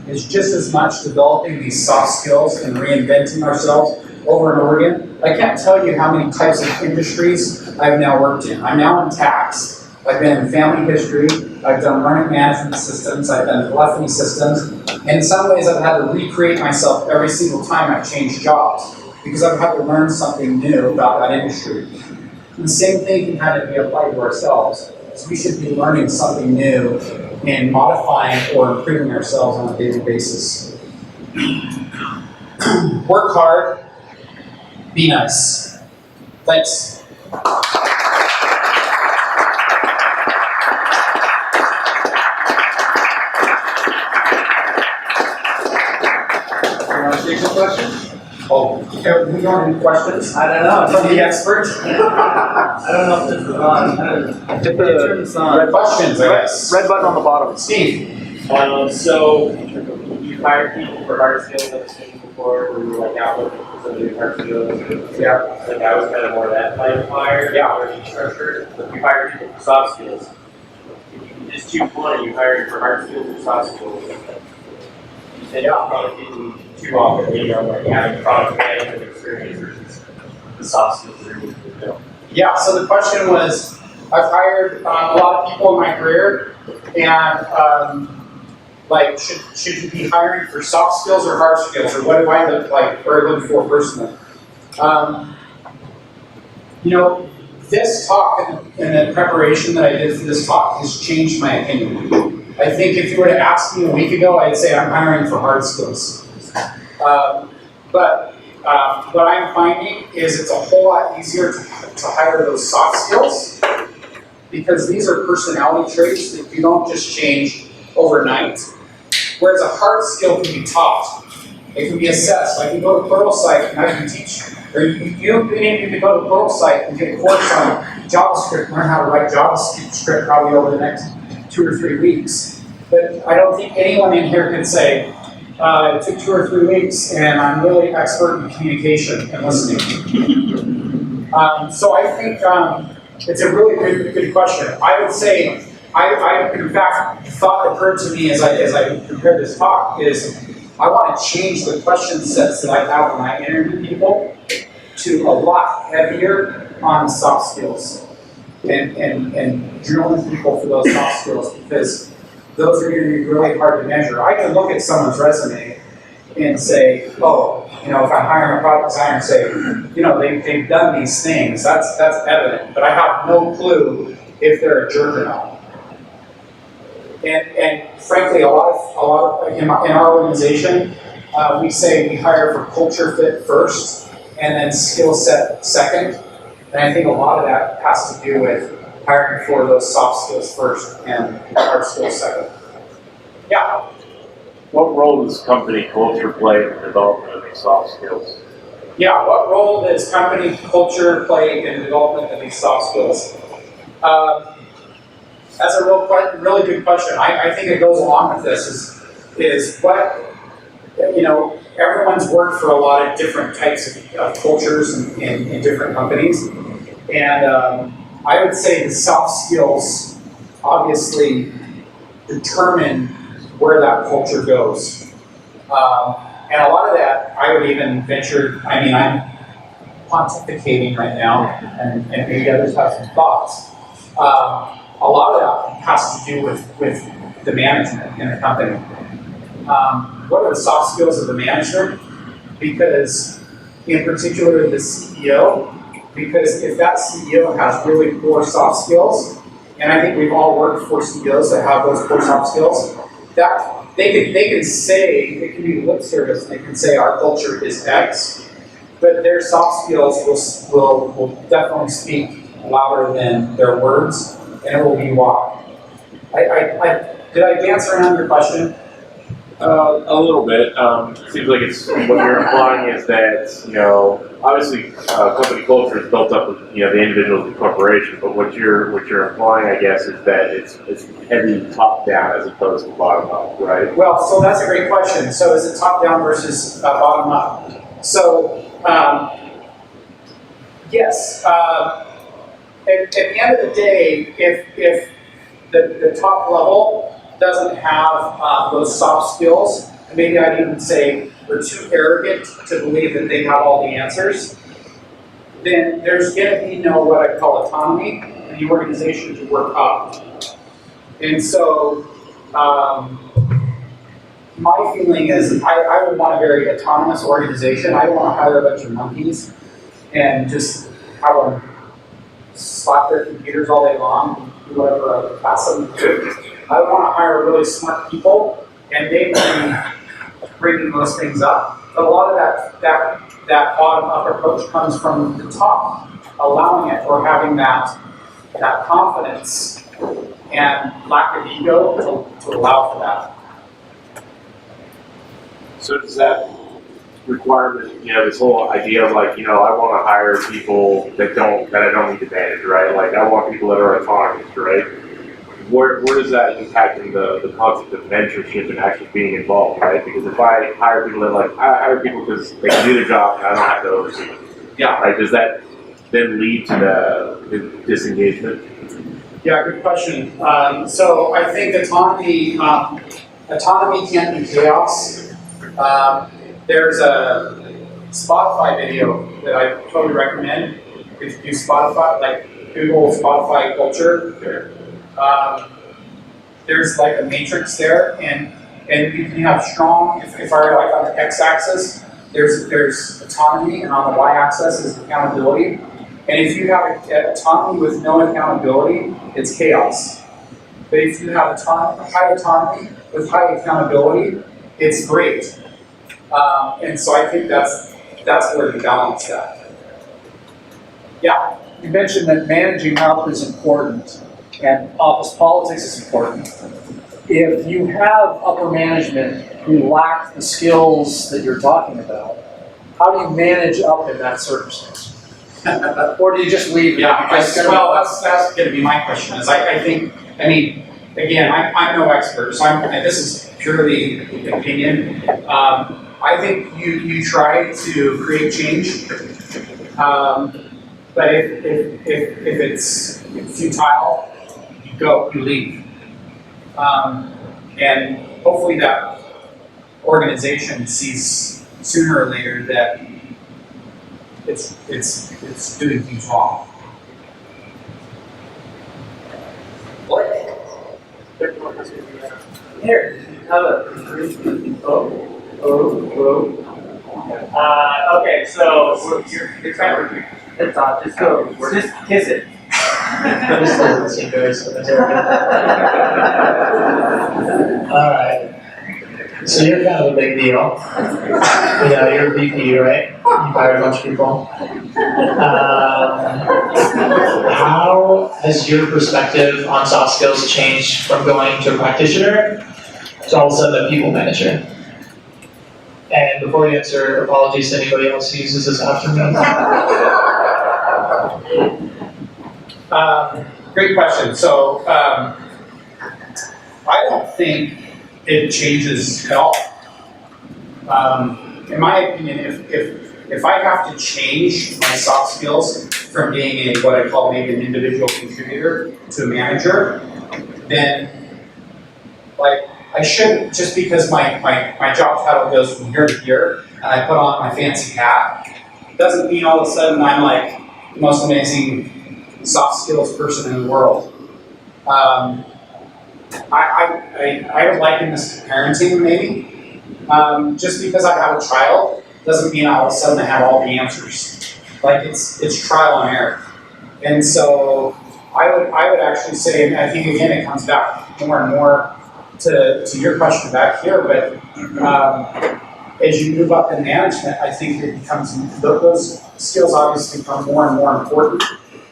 is just as much developing these soft skills and reinventing ourselves over and over again. I can't tell you how many types of industries I've now worked in. I'm now in tax. I've been in family history. I've done learning management systems. I've done telephony systems. And in some ways, I've had to recreate myself every single time I've changed jobs because I've had to learn something new about that industry. And the same thing can kind of be applied to ourselves. So we should be learning something new and modifying or improving ourselves on a daily basis. Work hard. Be nice. Thanks. You want to take some questions? Oh, okay, we don't have any questions? I don't know. From the expert? I don't know if this is on. Hit the Questions, I guess. red button on the bottom. Steve. So you hired people for hard skills like I mentioned before, where you were like out looking for some new hard skills. Yeah. Like I was kind of more of that type of hire. Yeah. Or structure. But you hired people for soft skills. If you can just choose one, you hired for hard skills or soft skills. And you're probably getting too often, you know, like having product management experience versus the soft skills that are needed to build. Yeah, so the question was, I've hired a lot of people in my career, and like, should you be hiring for soft skills or hard skills, or what do I look like, or look for personally? You know, this talk and the preparation that I did for this talk has changed my opinion. I think if you were to ask me a week ago, I'd say I'm hiring for hard skills. But what I'm finding is it's a whole lot easier to hire those soft skills because these are personality traits that you don't just change overnight. Whereas a hard skill can be taught. It can be assessed. Like you go to Pluralsight and I can teach, or you can go to Pluralsight and get a course on JavaScript, learn how to write JavaScript probably over the next 2 or 3 weeks. But I don't think anyone in here can say, it took 2 or 3 weeks and I'm really expert in communication and listening. So I think it's a really good question. I would say, I in fact, the thought occurred to me as I prepared this talk is, I want to change the question sets that I have when I interview people to a lot heavier on soft skills. and drilling people for those soft skills, because those are going to be really hard to measure. I can look at someone's resume and say, oh, you know, if I'm hiring a product designer and say, you know, they've done these things, that's evident, but I have no clue if they're a jerk or not. And frankly, a lot of in our organization, we say we hire for culture fit first, and then skill set second. And I think a lot of that has to do with hiring for those soft skills first and hard skills second. Yeah. What role does company culture play in the development of these soft skills? Yeah, what role does company culture play in the development of these soft skills? That's a really good question. I think it goes along with this is what, you know, everyone's worked for a lot of different types of cultures in different companies. And I would say the soft skills obviously determine where that culture goes. And a lot of that, I would even venture, I mean, I'm pontificating right now, and maybe others have some thoughts. A lot of that has to do with the management in the company. What are the soft skills of the management? Because, in particular, the CEO, because if that CEO has really poor soft skills, and I think we've all worked for CEOs that have those poor soft skills, that they can say, it can be lip service, and they can say our culture is X, but their soft skills will definitely speak louder than their words, and it will be why. Did I dance around your question? A little bit. It seems like it's what you're implying is that, you know, obviously company culture is built up with, you know, the individuals and corporation, but what you're implying, I guess, is that it's heavy top down as opposed to bottom up, right? Well, so that's a great question. So is it top down versus bottom up? So yes. At the end of the day, if the top level doesn't have those soft skills, and maybe I'd even say they're too arrogant to believe that they have all the answers, then there's going to be no what I call autonomy in the organization to work up. And so my feeling is I would want a very autonomous organization. I don't want to hire a bunch of monkeys and just have them slap their computers all day long and do whatever I ask them to do. I want to hire really smart people, and they will be bringing those things up. But a lot of that bottom-up approach comes from the top, allowing it or having that confidence and lack of ego to allow for that. So does that requirement, you know, this whole idea of like, you know, I want to hire people that I don't need to manage, right? Like I want people that are autonomous, right? Where does that impact in the concept of mentorship and actually being involved, right? Because if I hire people that I hire people because they can do their job and I don't have to oversee them. Yeah. Right? Does that then lead to the disengagement? Yeah, good question. So I think autonomy can't be chaos. There's a Spotify video that I totally recommend. If you do Spotify, like Google Spotify culture, there's like a matrix there, and you can have strong. If I were like on the x-axis, there's autonomy, and on the y-axis is accountability. And if you have autonomy with no accountability, it's chaos. But if you have high autonomy with high accountability, it's great. And so I think that's where the balance is at. Yeah. You mentioned that managing up is important and office politics is important. If you have upper management who lack the skills that you're talking about, how do you manage up in that circumstance? Or do you just leave it? Yeah, that's going to be my question. I mean, again, I'm no expert, so this is purely opinion. I think you try to create change, but if it's futile, you leave, and hopefully that organization sees sooner or later that it's doing things wrong. Here, how about okay, so you're trying to. It's on. Just go. Just kiss it. This doesn't seem very cemetery. Alright. So you're kind of a big deal. Yeah, you're a VP, right? You hired a bunch of people. How has your perspective on soft skills changed from going to a practitioner to all of a sudden a people manager? And before you answer, apologies to anybody else who uses this after me. Great question. So, I don't think it changes at all. In my opinion, if I have to change my soft skills from being what I call maybe an individual contributor to a manager, then like I shouldn't, just because my job title goes from here to here and I put on my fancy hat, doesn't mean all of a sudden I'm like the most amazing soft skills person in the world. I would liken this to parenting maybe. Just because I have a child doesn't mean all of a sudden I have all the answers. Like it's trial and error. And so I would actually say, and I think again it comes back more and more to your question back here, but as you move up in management, I think it becomes, those skills obviously become more and more important.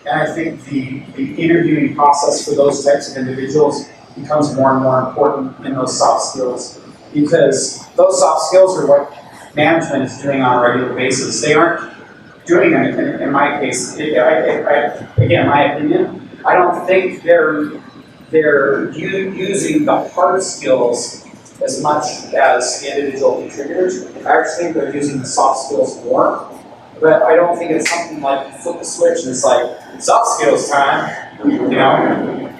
And I think the interviewing process for those types of individuals becomes more and more important in those soft skills, because those soft skills are what management is doing on a regular basis. They aren't doing anything, in my case, again, my opinion, I don't think they're using the hard skills as much as the individual contributors. I actually think they're using the soft skills more, but I don't think it's something like flip the switch and it's like, soft skills time, you know?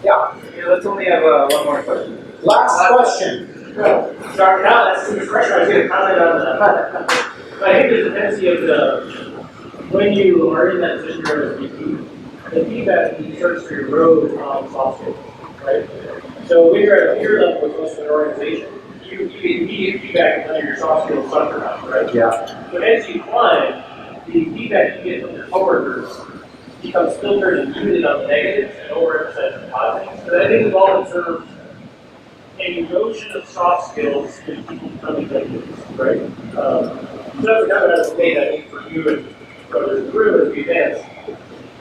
Yeah. Let's only have one more question. Last question. Sorry, now that's too much pressure. I was going to comment on that. But I think there's a tendency of when you are in that position as a VP, the feedback you search for your road on soft skills, right? So when you're at a peer level with most of an organization, you get immediate feedback on whether your soft skills suck or not, right? Yeah. But as you climb, the feedback you get from your coworkers becomes filtered and muted on the negatives and overemphasized on the positives. But I think we've all observed an erosion of soft skills when people become executives, right? So that's kind of a debate I think for you and brothers in the room as we advance.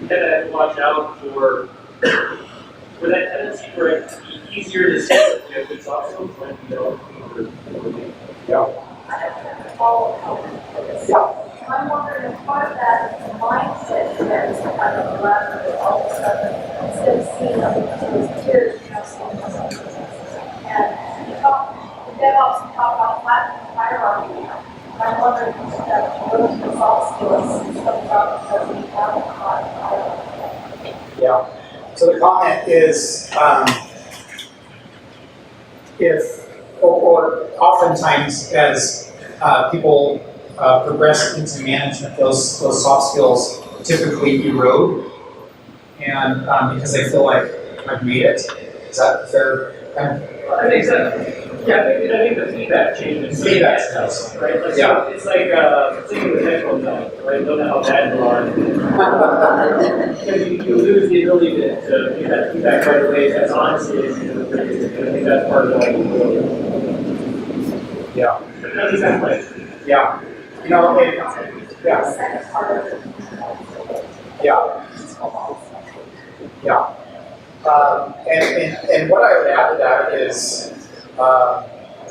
You kind of have to watch out for that tendency for it to be easier to say that you have good soft skills when you don't. Yeah. I have a follow-up. Yeah. I'm wondering if part of that mindset that is kind of left all of a sudden, instead of seeing other people's peers, you know, seeing themselves. And you talk, the DevOps talk about flattening hierarchy. I'm wondering if that those soft skills comes up because we have a flattened hierarchy. Yeah. So the comment is, if, or oftentimes as people progress into management, those soft skills typically erode, and because they feel like I've made it. Is that fair? I think so. Yeah, I think the feedback changes. Feedback does. Right? Like, Yeah. so it's like singing with headphones on, right? Don't know how bad you are. Because you lose the ability to get that feedback right away. That's honestly, I think that's part of the Yeah. That's exactly. Yeah. You know, yeah. Second part of it. Yeah. Yeah. And what I would add to that is, I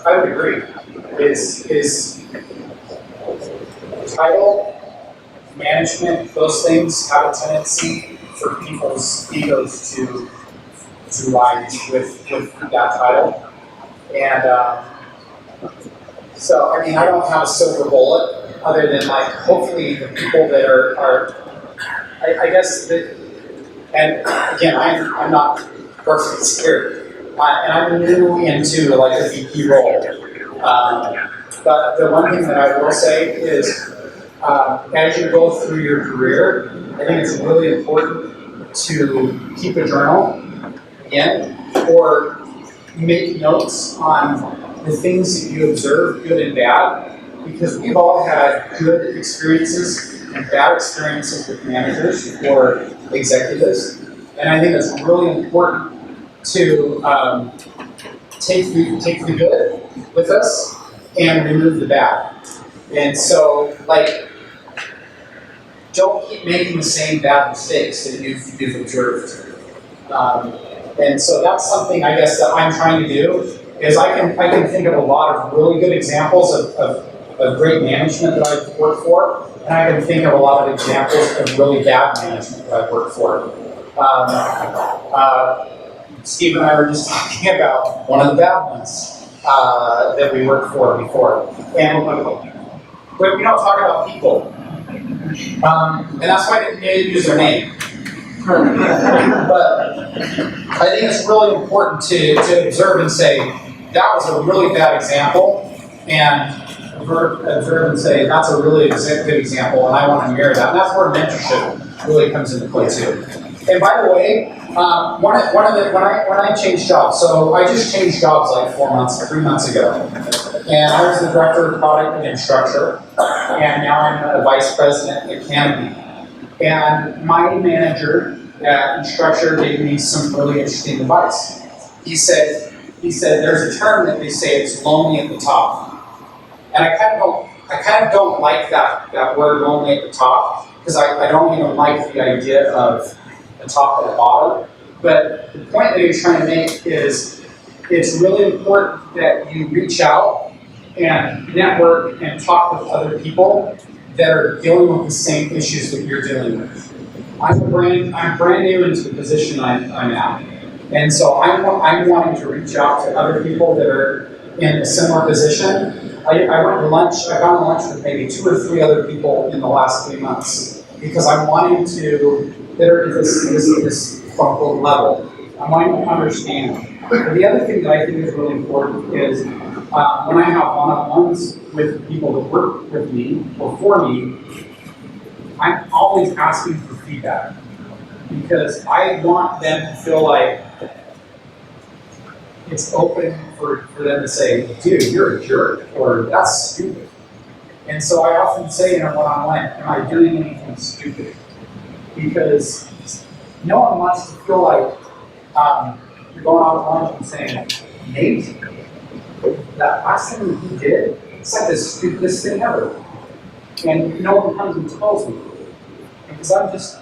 would agree, is title, management, those things have a tendency for people's egos to rise with that title. And so, I mean, I don't have a silver bullet other than like, hopefully the people that are I guess that, and again, I'm not perfect here, and I'm new into like a VP role. But the one thing that I will say is, as you go through your career, I think it's really important to keep a journal in, or make notes on the things that you observe, good and bad, because we've all had good experiences and bad experiences with managers or executives, and I think it's really important to take the good with us and remove the bad. And so, like, don't keep making the same bad mistakes that you've observed. And so that's something I guess that I'm trying to do, is I can think of a lot of really good examples of great management that I've worked for, and I can think of a lot of examples of really bad management that I've worked for. Steve and I were just talking about one of the bad ones that we worked for before. And but we don't talk about people. And that's why I didn't use their name. But I think it's really important to observe and say, that was a really bad example, and observe and say, that's a really good example, and I want to mirror that. And that's where mentorship really comes into play too. And by the way, when I changed jobs, so I just changed jobs like 3 months ago. And I was the director of product and infrastructure, and now I'm a vice president at Canopy. And my manager at Instructure gave me some really interesting advice. He said, there's a term that they say, it's lonely at the top. And I kind of don't like that word lonely at the top, because I don't even like the idea of the top and the bottom. But the point that he's trying to make is, it's really important that you reach out and network and talk with other people that are dealing with the same issues that you're dealing with. I'm brand new into the position I'm at. And so I'm wanting to reach out to other people that are in a similar position. I went to lunch, I've gone to lunch with maybe 2 or 3 other people in the last 3 months, because I'm wanting to, that are at this quote-unquote level. I'm wanting to understand. But the other thing that I think is really important is, when I have one-on-ones with people that work with me or for me, I'm always asking for feedback, because I want them to feel like it's open for them to say, dude, you're a jerk, or that's stupid. And so I often say in a one-on-one, am I doing anything stupid? Because no one wants to feel like you're going out to lunch and saying, Nate, that last thing you did, it's like the stupidest thing ever. And no one comes and tells me. Because I'm just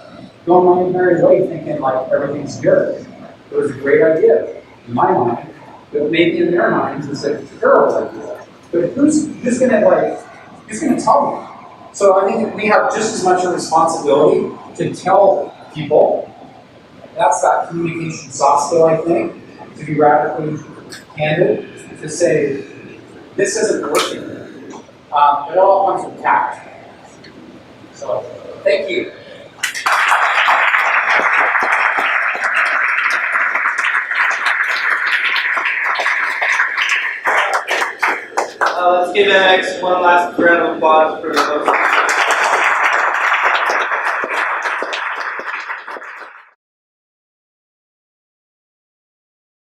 going my own merry way thinking like everything's good. It was a great idea in my mind, but maybe in their minds it's a terrible idea. But who's gonna tell me? So I think we have just as much a responsibility to tell people. That's that communication soft skill, I think, to be radically candid, to say, this isn't working. It all comes with tact. So, thank you. Let's give X one last round of applause for the host.